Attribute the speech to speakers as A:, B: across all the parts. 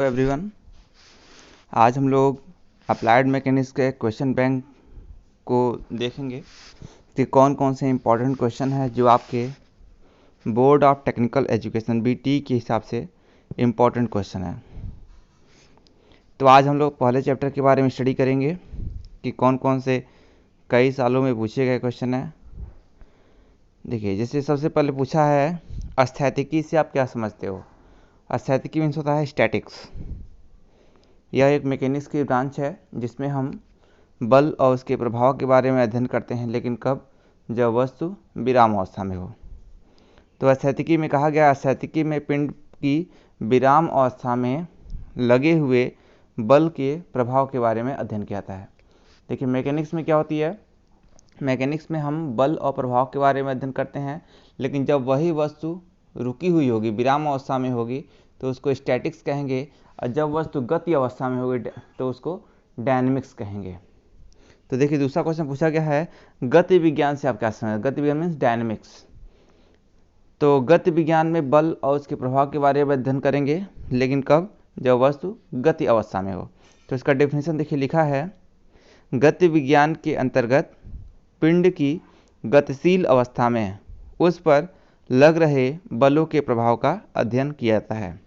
A: Everyone, आज हम लोग अप्लाइड मैकेनिक्स के क्वेश्चन बैंक को देखेंगे कि कौन कौन से इम्पोर्टेंट क्वेश्चन है जो आपके board of technical education BT के हिसाब से इम्पोर्टेंट क्वेश्चन है। तो आज हम लोग पहले चैप्टर के बारे में स्टडी करेंगे कि कौन कौन से कई सालों में पूछे गए क्वेश्चन है। देखिए, जैसे सबसे पहले पूछा है स्थैतिकी से आप क्या समझते हो। स्थैतिकी मीन्स होता है स्टैटिक्स। यह एक मैकेनिक्स की ब्रांच है जिसमें हम बल और उसके प्रभाव के बारे में अध्ययन करते हैं, लेकिन कब, जब वस्तु विराम अवस्था में हो। तो स्थैतिकी में कहा गया, स्थैतिकी में पिंड की विराम अवस्था में लगे हुए बल के प्रभाव के बारे में अध्ययन किया जाता है। देखिए, मैकेनिक्स में क्या होती है, मैकेनिक्स में हम बल और प्रभाव के बारे में अध्ययन करते हैं, लेकिन जब वही वस्तु रुकी हुई होगी, विराम अवस्था में होगी, तो उसको स्टैटिक्स कहेंगे, और जब वस्तु गति अवस्था में होगी तो उसको डायनेमिक्स कहेंगे। तो देखिए, दूसरा क्वेश्चन पूछा गया है गति विज्ञान से आप क्या समझते। गति विज्ञान मीन्स डायनेमिक्स। तो गति विज्ञान में बल और उसके प्रभाव के बारे में अध्ययन करेंगे, लेकिन कब, जब वस्तु गति अवस्था में हो। तो इसका डेफिनेशन देखिए, लिखा है गति विज्ञान के अंतर्गत पिंड की गतिशील अवस्था में उस पर लग रहे बलों के प्रभाव का अध्ययन किया जाता है।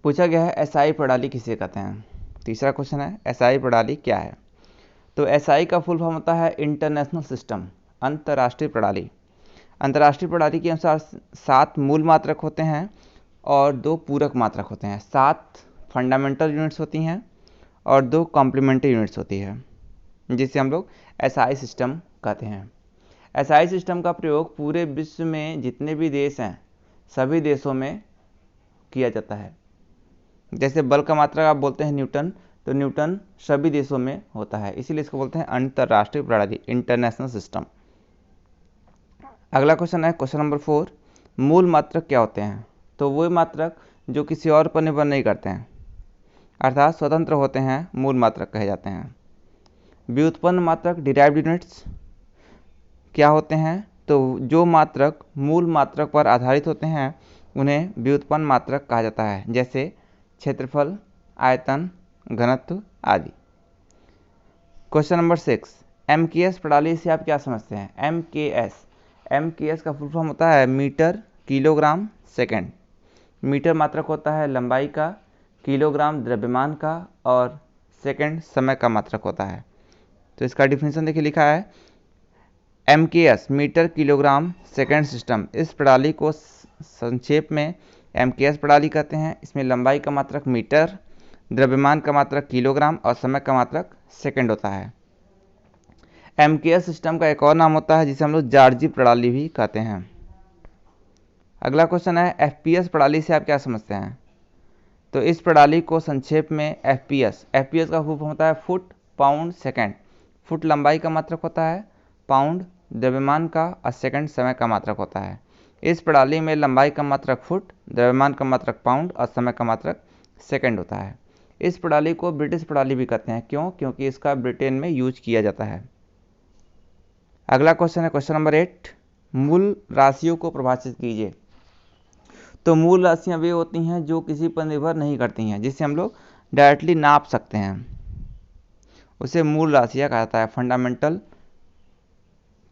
A: पूछा गया है SI प्रणाली किसे कहते हैं। तीसरा क्वेश्चन है SI प्रणाली क्या है। तो SI का फुल फॉर्म होता है इंटरनेशनल सिस्टम, अंतर्राष्ट्रीय प्रणाली। अंतर्राष्ट्रीय प्रणाली के अनुसार 7 मूल मात्रक होते हैं और 2 पूरक मात्रक होते हैं। 7 फंडामेंटल यूनिट्स होती हैं और 2 कॉम्प्लीमेंट्री यूनिट्स होती है, जिसे हम लोग SI सिस्टम कहते हैं। SI सिस्टम का प्रयोग पूरे विश्व में जितने भी देश हैं सभी देशों में किया जाता है। जैसे बल का मात्रक आप बोलते हैं न्यूटन, तो न्यूटन सभी देशों में होता है, इसीलिए इसको बोलते हैं अंतर्राष्ट्रीय प्रणाली, इंटरनेशनल सिस्टम। अगला क्वेश्चन है क्वेश्चन नंबर 4, मूल मात्रक क्या होते हैं। तो वो मात्रक जो किसी और पर निर्भर नहीं करते हैं, अर्थात स्वतंत्र होते हैं, मूल मात्रक कहे जाते हैं। व्युत्पन्न मात्रक, डिराइव्ड यूनिट्स क्या होते हैं। तो जो मात्रक मूल मात्रक पर आधारित होते हैं उन्हें व्युत्पन्न मात्रक कहा जाता है, जैसे क्षेत्रफल, आयतन, घनत्व आदि। क्वेश्चन नंबर 6, MKS प्रणाली से आप क्या समझते हैं। MKS का फुल फॉर्म होता है मीटर किलोग्राम सेकंड। मीटर मात्रक होता है लंबाई का, किलोग्राम द्रव्यमान का, और सेकंड समय का मात्रक होता है। तो इसका डिफिनेशन देखिए, लिखा है MKS metre kilogram second system. इस प्रणाली को संक्षेप में MKS प्रणाली कहते हैं। इसमें लंबाई का मात्रक मीटर, द्रव्यमान का मात्रक किलोग्राम और समय का मात्रक सेकंड होता है। MKS सिस्टम का एक और नाम होता है जिसे हम लोग जार्जी प्रणाली भी कहते हैं। अगला क्वेश्चन है FPS प्रणाली से आप क्या समझते हैं। तो इस प्रणाली को संक्षेप में FPS का फुल फॉर्म होता है फुट पाउंड सेकंड। फुट लंबाई का मात्रक होता है, पाउंड द्रव्यमान का और सेकंड समय का मात्रक होता है। इस प्रणाली में लंबाई का मात्रक फुट, द्रव्यमान का मात्रक पाउंड और समय का मात्रक सेकंड होता है। इस प्रणाली को ब्रिटिश प्रणाली भी कहते हैं। क्यों? क्योंकि इसका ब्रिटेन में यूज किया जाता है। अगला क्वेश्चन है क्वेश्चन नंबर 8, मूल राशियों को परिभाषित कीजिए। तो मूल राशियां वे होती हैं जो किसी पर निर्भर नहीं करती हैं, जिसे हम लोग डायरेक्टली नाप सकते हैं, उसे मूल राशियां कहा जाता है, फंडामेंटल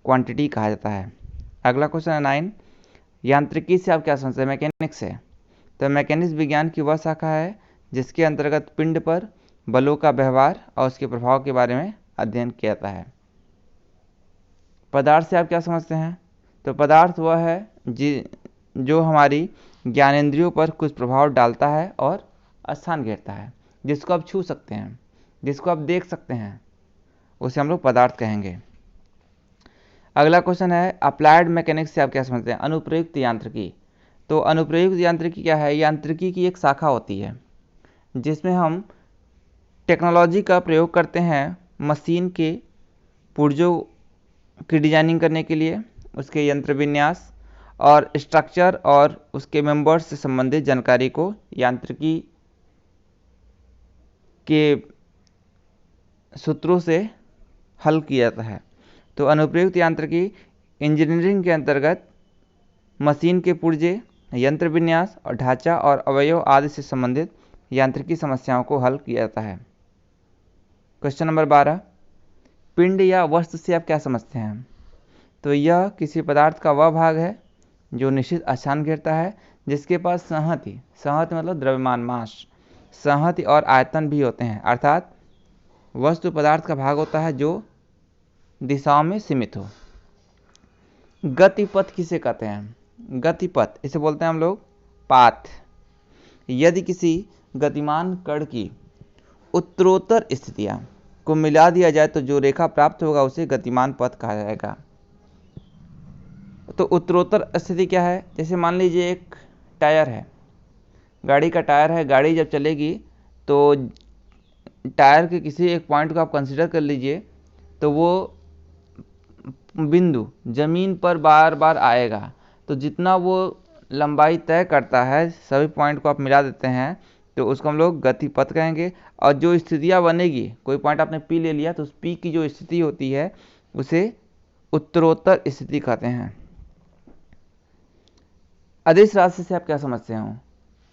A: क्वांटिटी कहा जाता है। अगला क्वेश्चन है 9, यांत्रिकी से आप क्या समझते हैं। मैकेनिक्स से। तो मैकेनिक्स विज्ञान की वह शाखा है जिसके अंतर्गत पिंड पर बलों का व्यवहार और उसके प्रभाव के बारे में अध्ययन किया जाता है। पदार्थ से आप क्या समझते हैं। तो पदार्थ वह है जो हमारी ज्ञानेंद्रियों पर कुछ प्रभाव डालता है और स्थान घेरता है, जिसको आप छू सकते हैं, जिसको आप देख सकते हैं, उसे हम लोग पदार्थ कहेंगे। अगला क्वेश्चन है अप्लाइड मैकेनिक्स से आप क्या समझते हैं। अनुप्रयुक्त यांत्रिकी। तो अनुप्रयुक्त यांत्रिकी क्या है। यांत्रिकी की एक शाखा होती है जिसमें हम टेक्नोलॉजी का प्रयोग करते हैं मशीन के पुर्जों की डिजाइनिंग करने के लिए, उसके यंत्र विन्यास और स्ट्रक्चर और उसके मेंबर्स से संबंधित जानकारी को यांत्रिकी के सूत्रों से हल किया जाता है। तो अनुप्रयुक्त यांत्रिकी इंजीनियरिंग के अंतर्गत मशीन के पुर्जे, यंत्र विन्यास और ढांचा और अवयव आदि से संबंधित यांत्रिकी समस्याओं को हल किया जाता है। क्वेश्चन नंबर 12, पिंड या वस्तु से आप क्या समझते हैं? तो यह किसी पदार्थ का वह भाग है जो निश्चित स्थान घेरता है, जिसके पास संहति मतलब द्रव्यमान मास, संहति और आयतन भी होते हैं। अर्थात वस्तु पदार्थ का भाग होता है जो दिशाओं में सीमित हो। गतिपथ किसे कहते हैं? गतिपथ इसे बोलते हैं हम लोग पाथ। यदि किसी गतिमान कण की उत्तरोत्तर स्थितियां को मिला दिया जाए तो जो रेखा प्राप्त होगा उसे गतिमान पथ कहा जाएगा। तो उत्तरोत्तर स्थिति क्या है? जैसे मान लीजिए एक टायर है, गाड़ी का टायर है, गाड़ी जब चलेगी तो टायर के किसी एक पॉइंट को आप कंसीडर कर लीजिए, तो वो बिंदु जमीन पर बार बार आएगा। तो जितना वो लंबाई तय करता है, सभी पॉइंट को आप मिला देते हैं तो उसको हम लोग गतिपथ कहेंगे। और जो स्थितियाँ बनेगी, कोई पॉइंट आपने पी ले लिया तो उस पी की जो स्थिति होती है उसे उत्तरोत्तर स्थिति कहते हैं। अदिश राशि से आप क्या समझते हो?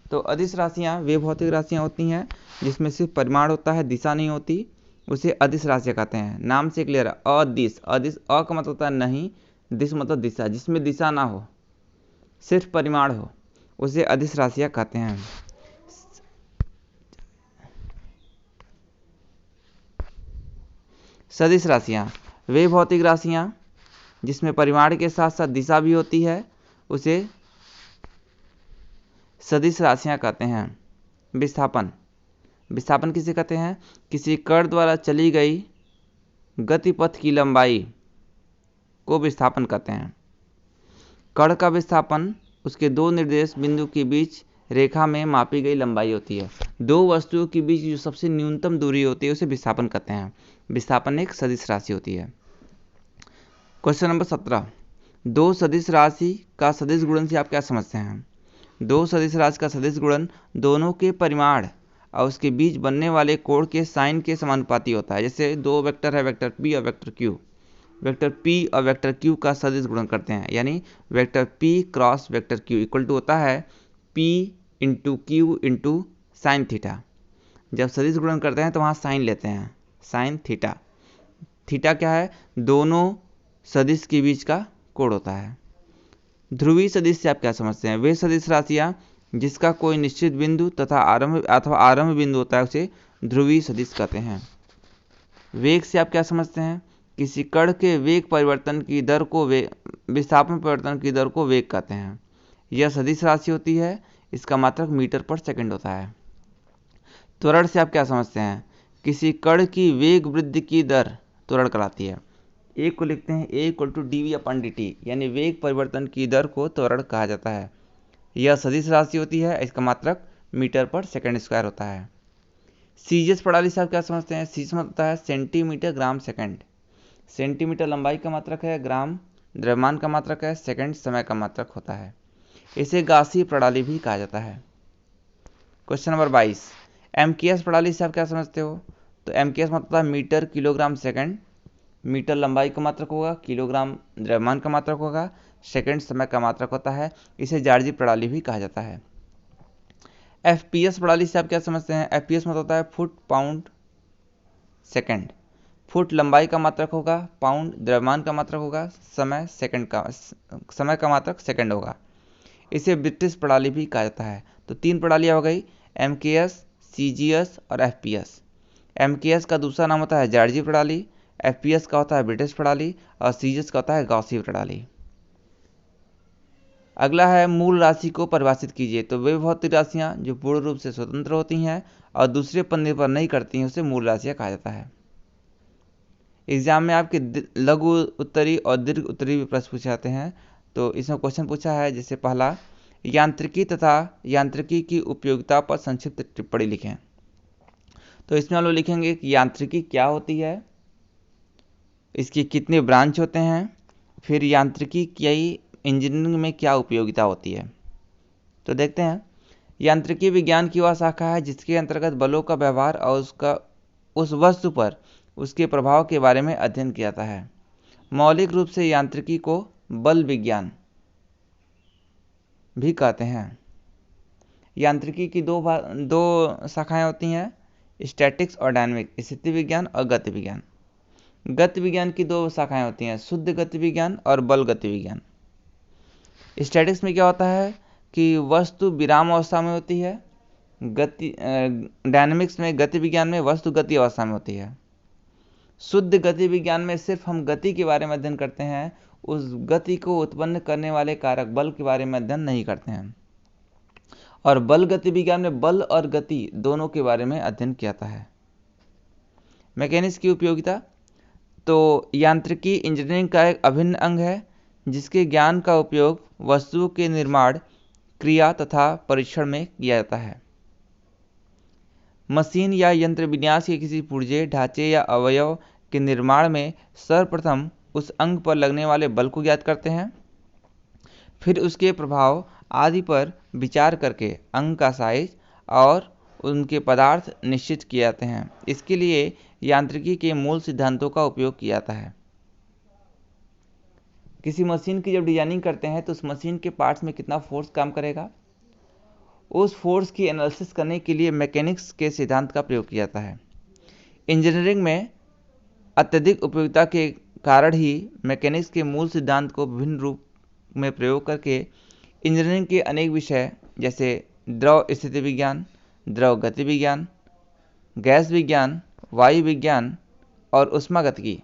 A: तो अदिश राशियाँ वे भौतिक राशियाँ होती हैं जिसमें सिर्फ परिमाण होता है, दिशा नहीं होती, उसे अदिश राशियाँ कहते हैं। नाम से क्लियर है, अदिश। अदिश अ का मतलब होता है नहीं, दिश मतलब दिशा, जिसमें दिशा ना हो, सिर्फ परिमाण हो, उसे अदिश राशियाँ कहते हैं। सदिश राशियाँ वे भौतिक राशियाँ जिसमें परिमाण के साथ साथ दिशा भी होती है, उसे सदिश राशियाँ कहते हैं। विस्थापन किसे कहते हैं? किसी कण द्वारा चली गई गतिपथ की लंबाई को विस्थापन कहते हैं। कण का विस्थापन उसके दो निर्देश बिंदु के बीच रेखा में मापी गई लंबाई होती है। दो वस्तुओं के बीच जो सबसे न्यूनतम दूरी होती है उसे विस्थापन कहते हैं। विस्थापन एक सदिश राशि होती है। क्वेश्चन नंबर 17, दो सदिश राशि का सदिश गुणन से आप क्या समझते हैं? दो सदिश राशि का सदिश गुणन दोनों के परिमाण और उसके बीच बनने वाले कोण के साइन के समानुपाती होता है। जैसे दो वेक्टर है, वेक्टर पी और वेक्टर क्यू, वेक्टर पी और वेक्टर क्यू का सदिश गुणन करते हैं, यानी vector P cross vector Q equal to होता है P into Q into sine theta. जब सदिश गुणन करते हैं तो वहाँ साइन लेते हैं, साइन थीटा। थीटा क्या है? दोनों सदिश के बीच का कोण होता है। ध्रुवीय सदिश से आप क्या समझते हैं? वे सदिश राशियाँ जिसका कोई निश्चित बिंदु तथा आरंभ बिंदु होता है उसे ध्रुवीय सदिश कहते हैं। वेग से आप क्या समझते हैं? किसी कण के वेग परिवर्तन की दर को विस्थापन परिवर्तन की दर को वेग कहते हैं। यह सदिश राशि होती है, इसका मात्रक मीटर पर सेकंड होता है। त्वरण से आप क्या समझते हैं? किसी कण की वेग वृद्धि की दर त्वरण कहलाती है। एक को लिखते हैं A equal to D V upon D T, यानी वेग परिवर्तन की दर को त्वरण कहा जाता है। यह सदिश राशि होती है, इसका मात्रक मीटर पर सेकंड स्क्वायर होता है। सीजीएस प्रणाली से आप क्या समझते हैं? सीजीएस मतलब होता है सेंटीमीटर ग्राम सेकंड। सेंटीमीटर लंबाई का मात्रक है, ग्राम द्रव्यमान का मात्रक है, सेकंड समय का मात्रक होता है। इसे गासी प्रणाली भी कहा जाता है। क्वेश्चन नंबर 22, एमकेएस प्रणाली से आप क्या समझते हो? तो एमकेएस मतलब होता है मीटर किलोग्राम सेकंड। मीटर लंबाई का मात्रक होगा, किलोग्राम द्रव्यमान का मात्रक होगा, सेकंड समय का मात्रक होता है। इसे जार्जी प्रणाली भी कहा जाता है। एफपीएस प्रणाली से आप क्या समझते हैं? एफपीएस मतलब होता है फुट पाउंड सेकंड। फुट लंबाई का मात्रक होगा, पाउंड द्रव्यमान का मात्रक होगा, समय का मात्रक सेकंड होगा। इसे ब्रिटिश प्रणाली भी कहा जाता है। तो तीन प्रणालियाँ हो गई, एमकेएस, सीजीएस और एफपीएस। एमकेएस का दूसरा नाम होता है जार्जी प्रणाली, एफपीएस का होता है ब्रिटिश प्रणाली और सीजीएस का होता है गाउसी प्रणाली। अगला है मूल राशि को परिभाषित कीजिए। तो वे भौतिक राशियाँ जो पूर्ण रूप से स्वतंत्र होती हैं और दूसरे पर निर्भर नहीं करती हैं उसे मूल राशियाँ कहा जाता है। एग्जाम में आपके लघु उत्तरी और दीर्घ उत्तरी भी प्रश्न पूछे जाते हैं। तो इसमें क्वेश्चन पूछा है, जैसे पहला, यांत्रिकी तथा यांत्रिकी की उपयोगिता पर संक्षिप्त टिप्पणी लिखें। तो इसमें हम लोग लिखेंगे कि यांत्रिकी क्या होती है, इसके कितने ब्रांच होते हैं, फिर यांत्रिकी की इंजीनियरिंग में क्या उपयोगिता होती है। तो देखते हैं, यांत्रिकी विज्ञान की वह शाखा है जिसके अंतर्गत बलों का व्यवहार और उस वस्तु पर उसके प्रभाव के बारे में अध्ययन किया जाता है। मौलिक रूप से यांत्रिकी को बल विज्ञान भी कहते हैं। यांत्रिकी की दो शाखाएं होती हैं, स्टैटिक्स और डायनामिक, स्थिति विज्ञान और गति विज्ञान। गति विज्ञान की दो शाखाएं होती हैं, शुद्ध गति विज्ञान और बल गति विज्ञान। स्टैटिक्स में क्या होता है कि वस्तु विराम अवस्था में होती है, डायनामिक्स में, गति विज्ञान में वस्तु गति अवस्था में होती है। शुद्ध गति विज्ञान में सिर्फ हम गति के बारे में अध्ययन करते हैं, उस गति को उत्पन्न करने वाले कारक बल के बारे में अध्ययन नहीं करते हैं। और बल गति विज्ञान में बल और गति दोनों के बारे में अध्ययन किया जाता है। मैकेनिक्स की उपयोगिता, तो यांत्रिकी इंजीनियरिंग का एक अभिन्न अंग है जिसके ज्ञान का उपयोग वस्तुओं के निर्माण, क्रिया तथा परीक्षण में किया जाता है। मशीन या यंत्र विन्यास के किसी पुर्जे, ढांचे या अवयव के निर्माण में सर्वप्रथम उस अंग पर लगने वाले बल को ज्ञात करते हैं, फिर उसके प्रभाव आदि पर विचार करके अंग का साइज और उनके पदार्थ निश्चित किए जाते हैं। इसके लिए यांत्रिकी के मूल सिद्धांतों का उपयोग किया जाता है। किसी मशीन की जब डिजाइनिंग करते हैं तो उस मशीन के पार्ट्स में कितना फोर्स काम करेगा, उस फोर्स की एनालिसिस करने के लिए मैकेनिक्स के सिद्धांत का प्रयोग किया जाता है। इंजीनियरिंग में अत्यधिक उपयोगिता के कारण ही मैकेनिक्स के मूल सिद्धांत को विभिन्न रूप में प्रयोग करके इंजीनियरिंग के अनेक विषय जैसे द्रव स्थिति विज्ञान, द्रव गति विज्ञान, गैस विज्ञान, वायु विज्ञान और ऊष्मागतिकी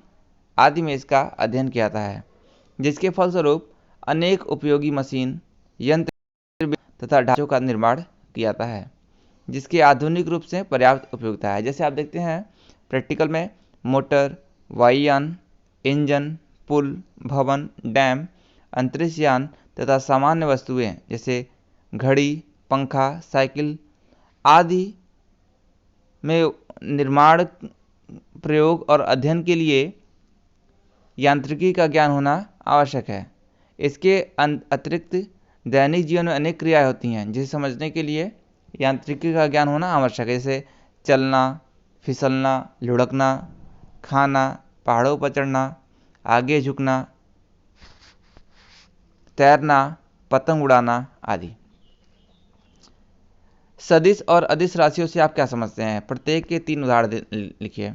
A: आदि में इसका अध्ययन किया जाता है, जिसके फलस्वरूप अनेक उपयोगी मशीन, यंत्र तथा ढांचों का निर्माण किया जाता है, जिसकी आधुनिक रूप से पर्याप्त उपयोगिता है। जैसे आप देखते हैं प्रैक्टिकल में मोटर, वायुयान, इंजन, पुल, भवन, डैम, अंतरिक्ष यान तथा सामान्य वस्तुएं जैसे घड़ी, पंखा, साइकिल आदि में निर्माण, प्रयोग और अध्ययन के लिए यांत्रिकी का ज्ञान होना आवश्यक है। इसके अतिरिक्त दैनिक जीवन में अनेक क्रियाएं होती हैं जिसे समझने के लिए यांत्रिकी का ज्ञान होना आवश्यक है, जैसे चलना, फिसलना, लुढ़कना, खाना, पहाड़ों पर चढ़ना, आगे झुकना, तैरना, पतंग उड़ाना आदि। सदिश और अदिश राशियों से आप क्या समझते हैं? प्रत्येक के 3 उदाहरण लिखिए।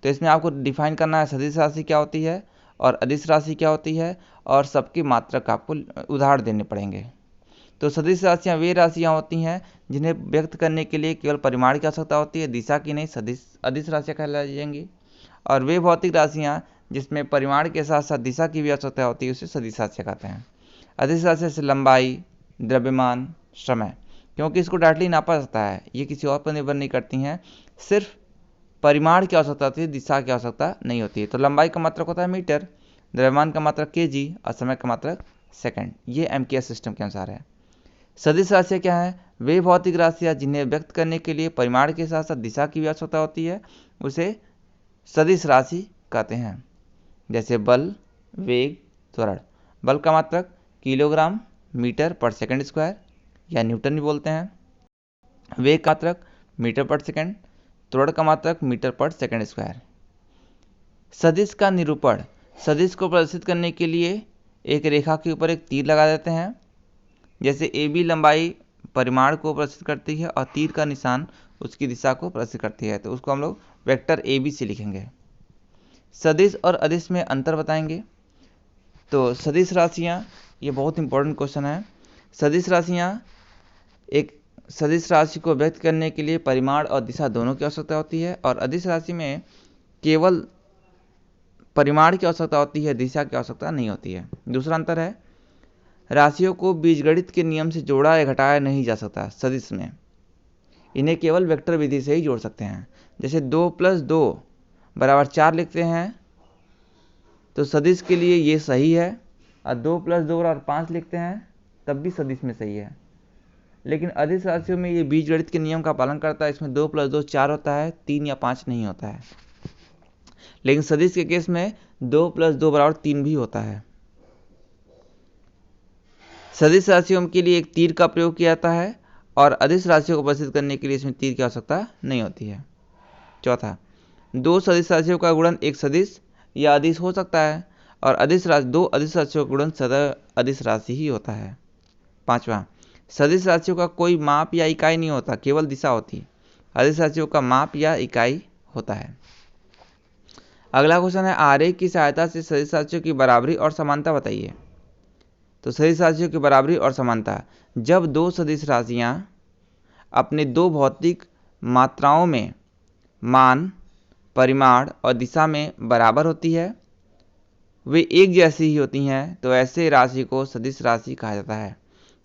A: तो इसमें आपको डिफाइन करना है सदिश राशि क्या होती है और अदिश राशि क्या होती है, और सबके मात्रक आपको उदाहरण देने पड़ेंगे। तो सदिश राशियाँ वे राशियाँ होती हैं जिन्हें व्यक्त करने के लिए केवल परिमाण की आवश्यकता होती है, दिशा की नहीं। अदिश राशियाँ कहलाई जाएंगी। और वे भौतिक राशियाँ जिसमें परिमाण के साथ साथ दिशा की भी आवश्यकता होती है उसे सदिश राशियाँ कहते हैं। अदिश राशि से लंबाई, द्रव्यमान, समय, क्योंकि इसको डायरेक्टली नापा जाता है, ये किसी और पर निर्भर नहीं करती हैं, सिर्फ परिमाण की आवश्यकता होती है, दिशा की आवश्यकता नहीं होती है। तो लंबाई का मात्रक होता है मीटर, द्रव्यमान का मात्रक केजी और समय का मात्रक सेकंड। ये एमकेएस सिस्टम के अनुसार है। सदिश राशियाँ क्या है? वे भौतिक राशियाँ जिन्हें व्यक्त करने के लिए परिमाण के साथ साथ दिशा की भी आवश्यकता होती है, उसे सदिश राशि कहते हैं। जैसे बल, वेग, त्वरण। बल का मात्रक किलोग्राम मीटर पर सेकंड स्क्वायर या न्यूटन भी बोलते हैं। वेग का मात्रक मीटर पर सेकंड, त्वरण का मात्रक मीटर पर सेकंड स्क्वायर। सदिश का निरूपण, सदिश को प्रदर्शित करने के लिए एक रेखा के ऊपर एक तीर लगा देते हैं। जैसे ए बी लंबाई परिमाण को प्रदर्शित करती है और तीर का निशान उसकी दिशा को प्रदर्शित करती है, तो उसको हम लोग वेक्टर ए बी से लिखेंगे। सदिश और अदिश में अंतर बताएंगे। तो सदिश राशियाँ, ये बहुत इंपॉर्टेंट क्वेश्चन है। सदिश राशियाँ, एक सदिश राशि को व्यक्त करने के लिए परिमाण और दिशा दोनों की आवश्यकता होती है, और अदिश राशि में केवल परिमाण की आवश्यकता होती है, दिशा की आवश्यकता नहीं होती है। दूसरा अंतर है, राशियों को बीजगणित के नियम से जोड़ा या घटाया नहीं जा सकता। सदिश में इन्हें केवल वेक्टर विधि से ही जोड़ सकते हैं। जैसे 2 + 2 = 4 लिखते हैं तो सदिश के लिए ये सही है, और 2 + 2 = 5 लिखते हैं तब भी सदिश में सही है। लेकिन अदिश राशियों में ये बीजगणित के नियम का पालन करता है, इसमें 2 + 2 4 होता है, 3 या 5 नहीं होता है। लेकिन सदिश के केस में 2 + 2 = 3 भी होता है। सदिश राशियों के लिए एक तीर का प्रयोग किया जाता है, और अदिश राशियों को प्रदर्शित करने के लिए इसमें तीर की आवश्यकता नहीं होती है। चौथा, 2 सदिश राशियों का गुणन एक सदिश या अदिश हो सकता है, और 2 अदिश राशियों का गुणन सदैव अदिश राशि ही होता है। पांचवा, सदिश राशियों का कोई माप या इकाई नहीं होता, केवल दिशा होती है। सदिश राशियों का माप या इकाई होता है। अगला क्वेश्चन है, आरेख की सहायता से सदिश राशियों की बराबरी और समानता बताइए। तो सदिश राशियों की बराबरी और समानता, जब दो सदिश राशियां अपने दो भौतिक मात्राओं में मान, परिमाण और दिशा में बराबर होती है, वे एक जैसी ही होती हैं, तो ऐसे राशि को सदिश राशि कहा जाता है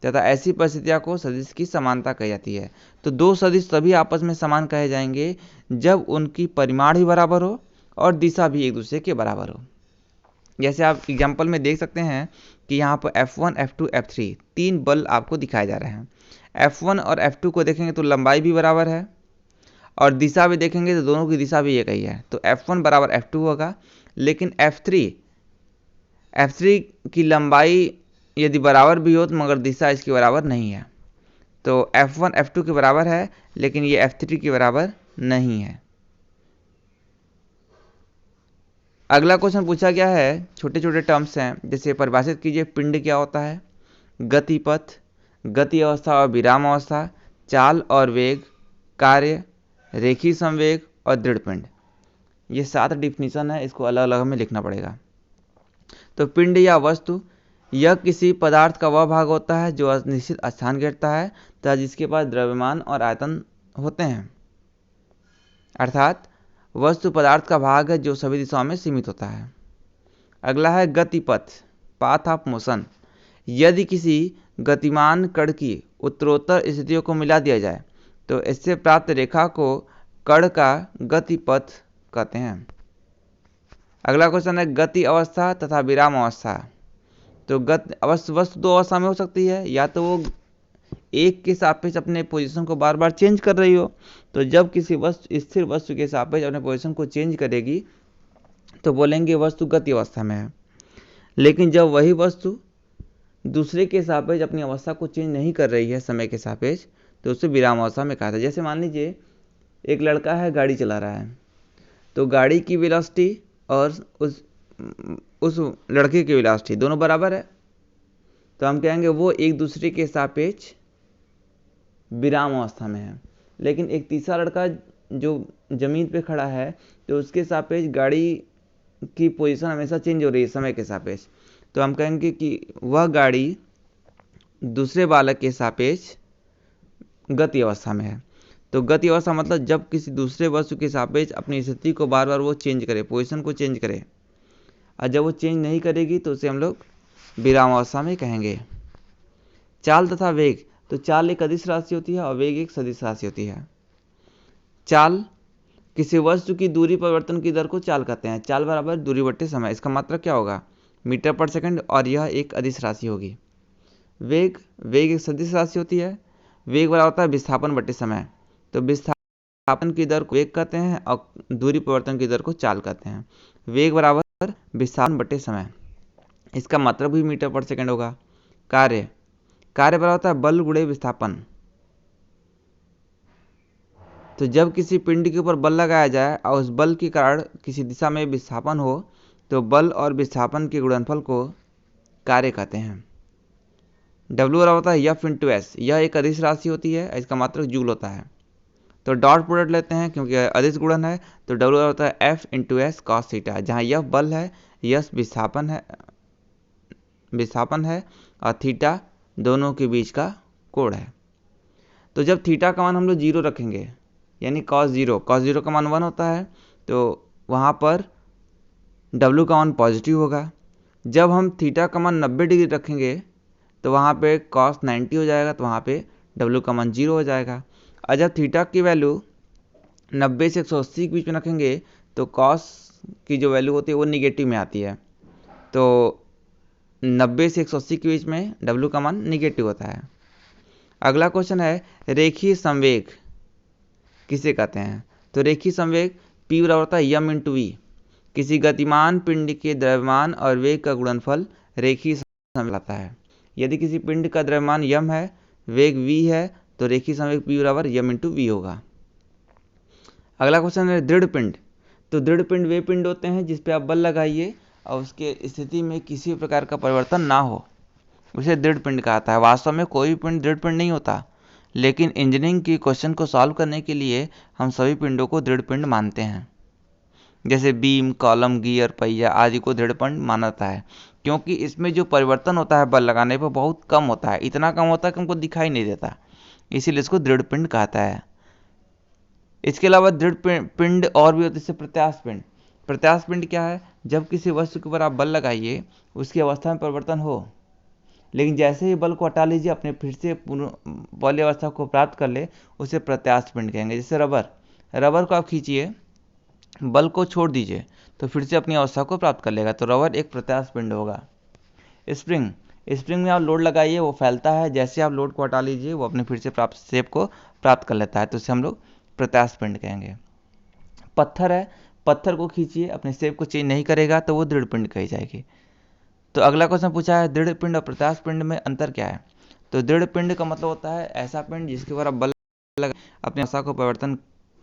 A: तथा ऐसी परिस्थितियों को सदिश की समानता कही जाती है। तो दो सदिश तभी आपस में समान कहे जाएंगे जब उनकी परिमाण भी बराबर हो और दिशा भी एक दूसरे के बराबर हो। जैसे आप एग्जाम्पल में देख सकते हैं कि यहाँ पर F1, F2, F3 तीन बल आपको दिखाए जा रहे हैं। F1 और F2 को देखेंगे तो लंबाई भी बराबर है और दिशा भी देखेंगे तो दोनों की दिशा भी एक ही है, तो F1 बराबर F2 होगा। लेकिन F3 की लंबाई यदि बराबर भी हो तो मगर दिशा इसके बराबर नहीं है, तो F1 F2 के बराबर है लेकिन ये F3 के बराबर नहीं है। अगला क्वेश्चन पूछा गया है, छोटे छोटे टर्म्स हैं, जैसे परिभाषित कीजिए पिंड क्या होता है, गतिपथ, गति अवस्था और विराम अवस्था, चाल और वेग, कार्य, रेखीय संवेग और दृढ़ पिंड। ये 7 डिफिनीशन है, इसको अलग अलग हमें लिखना पड़ेगा। तो पिंड या वस्तु, यह किसी पदार्थ का वह भाग होता है जो निश्चित स्थान घेरता है तथा जिसके पास द्रव्यमान और आयतन होते हैं। अर्थात वस्तु पदार्थ का भाग है जो सभी दिशाओं में सीमित होता है। अगला है गतिपथ, पाथ ऑफ मोशन, यदि किसी गतिमान कण की उत्तरोत्तर स्थितियों को मिला दिया जाए तो इससे प्राप्त रेखा को कण का गतिपथ कहते हैं। अगला क्वेश्चन है गति अवस्था तथा विराम अवस्था। तो वस्तु दो अवस्था में हो सकती है, या तो वो एक के सापेक्ष अपने पोजीशन को बार बार चेंज कर रही हो, तो जब किसी वस्तु स्थिर वस्तु के सापेक्ष अपने पोजीशन को चेंज करेगी तो बोलेंगे वस्तु गति अवस्था में है। लेकिन जब वही वस्तु दूसरे के सापेक्ष अपनी अवस्था को चेंज नहीं कर रही है समय के सापेक्ष, तो उसे विराम अवस्था में कहा था। जैसे मान लीजिए एक लड़का है, गाड़ी चला रहा है, तो गाड़ी की वेलोसिटी और उस लड़के की वेलोसिटी दोनों बराबर है, तो हम कहेंगे वो एक दूसरे के सापेक्ष विराम अवस्था में है। लेकिन एक तीसरा लड़का जो जमीन पे खड़ा है, तो उसके सापेक्ष गाड़ी की पोजीशन हमेशा चेंज हो रही है समय के सापेक्ष, तो हम कहेंगे कि वह गाड़ी दूसरे बालक के सापेक्ष गति अवस्था में है। तो गति अवस्था मतलब जब किसी दूसरे वस्तु के सापेक्ष अपनी स्थिति को बार बार वो चेंज करे, पोजीशन को चेंज करे, और जब वो चेंज नहीं करेगी तो उसे हम लोग विराम अवस्था में कहेंगे। चाल तथा वेग, तो चाल एक अदिश राशि होती है और वेग एक सदिश राशि होती है। चाल, किसी वस्तु की दूरी परिवर्तन की दर को चाल कहते हैं। चाल बराबर दूरी बट्टे समय, इसका मात्रक क्या होगा, मीटर पर सेकंड, और यह एक अदिश राशि होगी। वेग एक सदिश राशि होती है। वेग बराबर होता है विस्थापन बट्टे समय, तो विस्थापन की दर को वेग कहते हैं और दूरी परिवर्तन की दर को चाल कहते हैं। वेग बराबर विस्थापन बट्टे समय, इसका मात्रक भी मीटर पर सेकंड होगा। कार्य बराबर होता है बल गुणे विस्थापन, तो जब किसी पिंड के ऊपर बल लगाया जाए और उस बल के कारण किसी दिशा में विस्थापन हो तो बल और विस्थापन के गुणनफल को कार्य कहते हैं। W बराबर होता है F इंटू S, यह एक अदिश राशि होती है, इसका मात्रक जूल होता है। तो डॉट प्रोडक्ट लेते हैं क्योंकि अदिश गुणन है, तो W बराबर होता है F into S cos theta, जहाँ F बल है, S विस्थापन है और थीटा दोनों के बीच का कोण है। तो जब थीटा का मान हम लोग 0 रखेंगे, यानी cos 0 का मान 1 होता है, तो वहाँ पर W का मान पॉजिटिव होगा। जब हम थीटा का मान 90 डिग्री रखेंगे तो वहाँ पे cos 90 हो जाएगा, तो वहाँ पे W का मान 0 हो जाएगा। और जब थीटा की वैल्यू 90 से 180 के बीच में रखेंगे तो cos की जो वैल्यू होती है वो निगेटिव में आती है, तो 90 से 180 के बीच में W का मान निगेटिव होता है। अगला क्वेश्चन है रेखीय संवेग किसे कहते हैं। तो रेखीय संवेग P बराबर होता है m इंटू वी, किसी गतिमान पिंड के द्रव्यमान और वेग का गुणनफल रेखीय संवेग लाता है। यदि किसी पिंड का द्रव्यमान m है, वेग v है, तो रेखीय संवेग P बराबर m इंटू वी होगा। अगला क्वेश्चन है दृढ़ पिंड। तो दृढ़ पिंड वे पिंड होते हैं जिस पे आप बल लगाइए और उसके स्थिति में किसी प्रकार का परिवर्तन ना हो, उसे दृढ़ पिंड कहता है। वास्तव में कोई भी पिंड दृढ़ पिंड नहीं होता, लेकिन इंजीनियरिंग की क्वेश्चन को सॉल्व करने के लिए हम सभी पिंडों को दृढ़ पिंड मानते हैं। जैसे बीम, कॉलम, गियर, पहिया आदि को दृढ़ पिंड माना जाता है, क्योंकि इसमें जो परिवर्तन होता है बल लगाने पर बहुत कम होता है, इतना कम होता है कि हमको दिखाई नहीं देता, इसीलिए इसको दृढ़ पिंड कहता है। इसके अलावा दृढ़ पिंड और भी होते हैं, जैसे प्रत्यास्थ पिंड। प्रत्यास्थ पिंड क्या है? जब किसी वस्तु के ऊपर आप बल लगाइए, उसकी अवस्था में परिवर्तन हो, लेकिन जैसे ही बल को हटा लीजिए, अपने फिर से पहले अवस्था को प्राप्त कर ले, उसे प्रत्यास्थ पिंड कहेंगे। जैसे रबर को आप खींचिए, बल को छोड़ दीजिए तो फिर से अपनी अवस्था को प्राप्त कर लेगा, तो रबर एक प्रत्यास्थ पिंड होगा। स्प्रिंग में आप लोड लगाइए, वो फैलता है, जैसे आप लोड को हटा लीजिए वो अपने फिर से प्राप्त शेप को प्राप्त कर लेता है, तो इसे हम लोग प्रत्यास्थ पिंड कहेंगे। पत्थर है, पत्थर को खींचिए, अपने शेप को चेंज नहीं करेगा तो वो दृढ़ पिंड कही जाएगी। तो अगला क्वेश्चन पूछा है, दृढ़ पिंड और प्रत्यास्थ पिंड में अंतर क्या है? तो दृढ़ पिंड का मतलब होता है ऐसा पिंड जिसके ऊपर आप बल अपनी अवस्था को परिवर्तन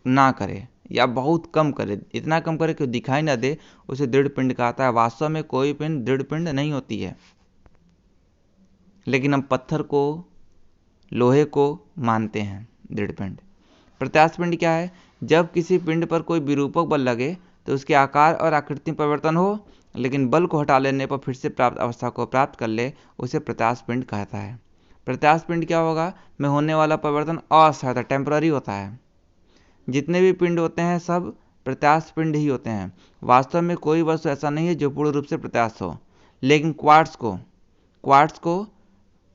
A: ना करे या बहुत कम करे, इतना कम करे कि दिखाई ना दे, उसे दृढ़ पिंड कहता है। वास्तव में कोई पिंड दृढ़ पिंड नहीं होती है, लेकिन हम पत्थर को, लोहे को मानते हैं दृढ़ पिंड। प्रत्यास्थ पिंड क्या है? जब किसी पिंड पर कोई विरूपक बल लगे तो उसके आकार और आकृति में परिवर्तन हो, लेकिन बल को हटा लेने पर फिर से प्राप्त अवस्था को प्राप्त कर ले, उसे प्रत्यास्थ पिंड कहता है। प्रत्यास्थ पिंड क्या होगा? में होने वाला परिवर्तन अस्थायी होता है, टेम्पररी होता है। जितने भी पिंड होते हैं सब प्रत्यास्थ पिंड ही होते हैं। वास्तव में कोई वस्तु ऐसा नहीं है जो पूर्ण रूप से प्रत्यास्थ हो, लेकिन क्वार्ट्ज को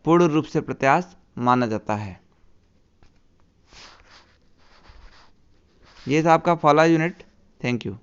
A: पूर्ण रूप से प्रत्यास्थ माना जाता है। ये था आपका पहला यूनिट। Thank you.